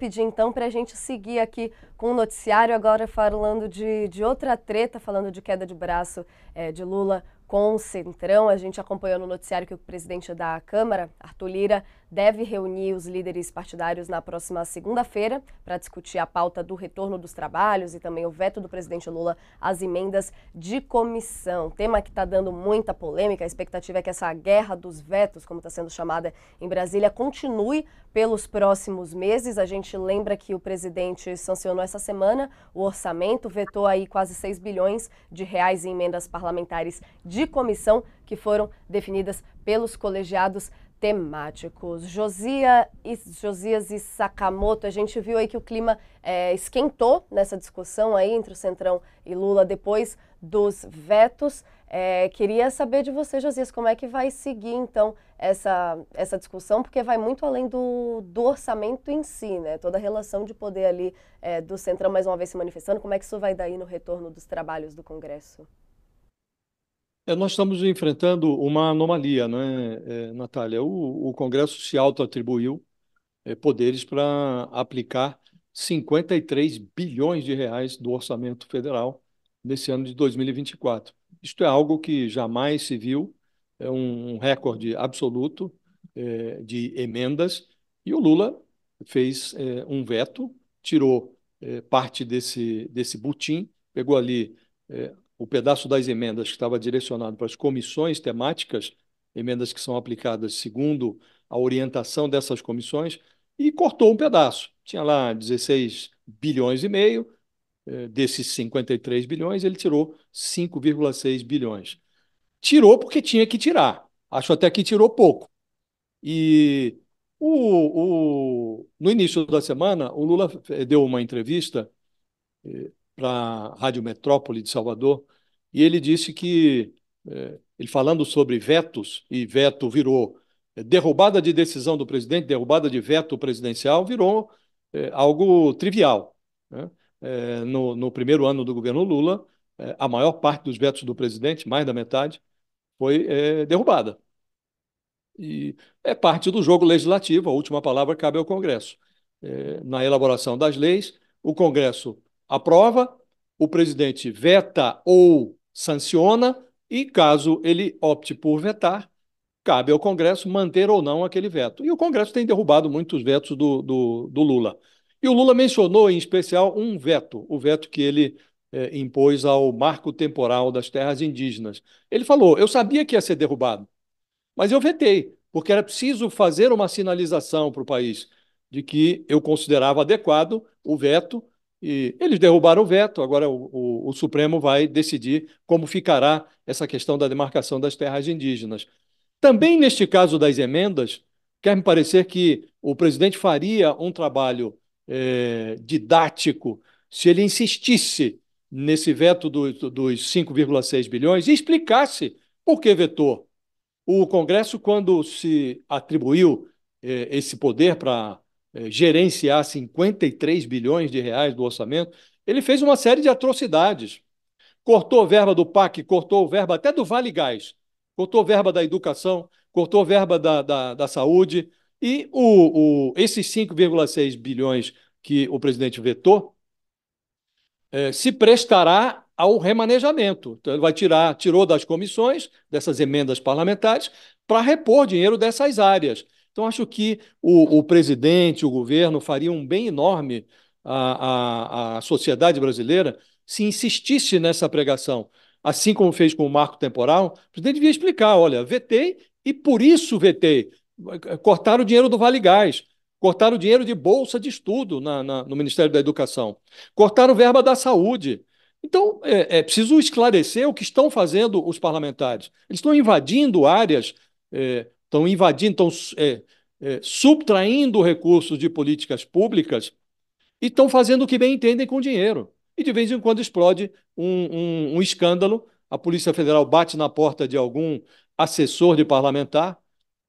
pedir então para a gente seguir aqui com o noticiário, agora falando de outra treta, falando de queda de braço de Lula com o Centrão. A gente acompanhou no noticiário que o presidente da Câmara, Arthur Lira, deve reunir os líderes partidários na próxima segunda-feira para discutir a pauta do retorno dos trabalhos e também o veto do presidente Lula às emendas de comissão. Tema que está dando muita polêmica. A expectativa é que essa guerra dos vetos, como está sendo chamada em Brasília, continue pelos próximos meses. A gente lembra que o presidente sancionou essa semana o orçamento, vetou aí quase 6 bilhões de reais em emendas parlamentares de comissão que foram definidas pelos colegiados temáticos. Josias e Sakamoto, a gente viu aí que o clima esquentou nessa discussão aí entre o Centrão e Lula depois dos vetos. Queria saber de você, Josias, como é que vai seguir então essa discussão, porque vai muito além do orçamento em si, né? Toda a relação de poder ali do Centrão mais uma vez se manifestando, como é que isso vai dar aí no retorno dos trabalhos do Congresso? Nós estamos enfrentando uma anomalia, né, Natália? O Congresso se autoatribuiu poderes para aplicar 53 bilhões de reais do orçamento federal nesse ano de 2024. Isto é algo que jamais se viu, é um recorde absoluto de emendas, e o Lula fez um veto, tirou parte desse butim, pegou ali o pedaço das emendas que estava direcionado para as comissões temáticas, emendas que são aplicadas segundo a orientação dessas comissões, e cortou um pedaço. Tinha lá 16 bilhões e meio, desses 53 bilhões, ele tirou 5,6 bilhões. Tirou porque tinha que tirar. Acho até que tirou pouco. E no início da semana, o Lula deu uma entrevista para a Rádio Metrópole de Salvador, e ele disse que, ele falando sobre vetos, e veto virou derrubada de decisão do presidente, derrubada de veto presidencial, virou algo trivial, né? No primeiro ano do governo Lula, a maior parte dos vetos do presidente, mais da metade, foi derrubada. E é parte do jogo legislativo, a última palavra cabe ao Congresso. Na elaboração das leis, o Congresso aprova, o presidente veta ou sanciona, e caso ele opte por vetar, cabe ao Congresso manter ou não aquele veto. E o Congresso tem derrubado muitos vetos do Lula. E o Lula mencionou, em especial, um veto, o veto que ele impôs ao marco temporal das terras indígenas. Ele falou: eu sabia que ia ser derrubado, mas eu vetei, porque era preciso fazer uma sinalização para o país de que eu considerava adequado o veto, e eles derrubaram o veto. Agora o Supremo vai decidir como ficará essa questão da demarcação das terras indígenas. Também neste caso das emendas, quer me parecer que o presidente faria um trabalho didático se ele insistisse nesse veto dos 5,6 bilhões e explicasse por que vetou. O Congresso, quando se atribuiu esse poder para gerenciar 53 bilhões de reais do orçamento, ele fez uma série de atrocidades. Cortou verba do PAC, cortou verba até do Vale Gás, cortou verba da educação, cortou verba da saúde, e esses 5,6 bilhões que o presidente vetou se prestará ao remanejamento. Então, ele vai tirou das comissões, dessas emendas parlamentares, para repor dinheiro dessas áreas. Então, acho que o presidente, o governo, faria um bem enorme à sociedade brasileira se insistisse nessa pregação. Assim como fez com o marco temporal, o presidente devia explicar: olha, vetei e por isso vetei. Cortaram o dinheiro do Vale Gás, cortaram o dinheiro de bolsa de estudo no Ministério da Educação, cortaram verba da saúde. Então, é preciso esclarecer o que estão fazendo os parlamentares. Eles estão invadindo áreas, estão invadindo, estão subtraindo recursos de políticas públicas e estão fazendo o que bem entendem com o dinheiro. E de vez em quando explode um escândalo, a Polícia Federal bate na porta de algum assessor de parlamentar,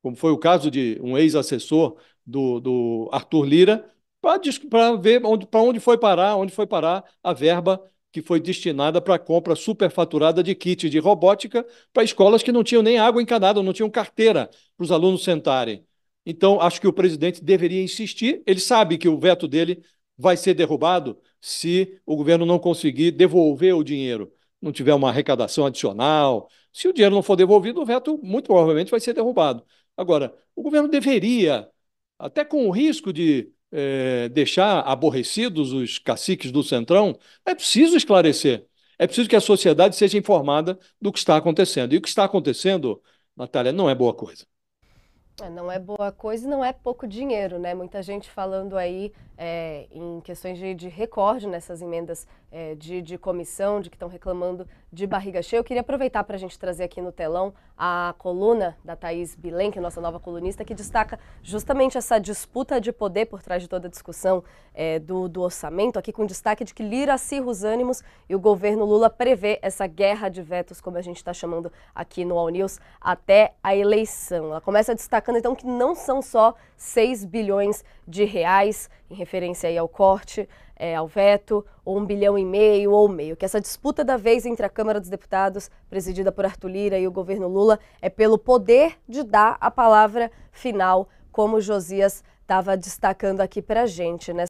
como foi o caso de um ex-assessor do Arthur Lira, para ver para onde foi parar a verba que foi destinada para a compra superfaturada de kits de robótica para escolas que não tinham nem água encanada, não tinham carteira para os alunos sentarem. Então, acho que o presidente deveria insistir. Ele sabe que o veto dele vai ser derrubado se o governo não conseguir devolver o dinheiro, não tiver uma arrecadação adicional. Se o dinheiro não for devolvido, o veto muito provavelmente vai ser derrubado. Agora, o governo deveria, até com o risco de deixar aborrecidos os caciques do Centrão, é preciso esclarecer. É preciso que a sociedade seja informada do que está acontecendo. E o que está acontecendo, Natália, não é boa coisa. Não é boa coisa e não é pouco dinheiro, né? Muita gente falando aí em questões de recorde nessas emendas de comissão, de que estão reclamando de barriga cheia. Eu queria aproveitar para a gente trazer aqui no telão a coluna da Thaís Bilen, que é nossa nova colunista, que destaca justamente essa disputa de poder por trás de toda a discussão do orçamento, aqui com destaque de que Lira acirra os ânimos e o governo Lula prevê essa guerra de vetos, como a gente está chamando aqui no All News, até a eleição. Ela começa destacando então que não são só 6 bilhões de reais, em referência aí ao corte, ao veto, ou 1,5 bilhão ou meio, que essa disputa da vez entre a Câmara dos Deputados, presidida por Arthur Lira, e o governo Lula é pelo poder de dar a palavra final, como o Josias estava destacando aqui pra gente, né?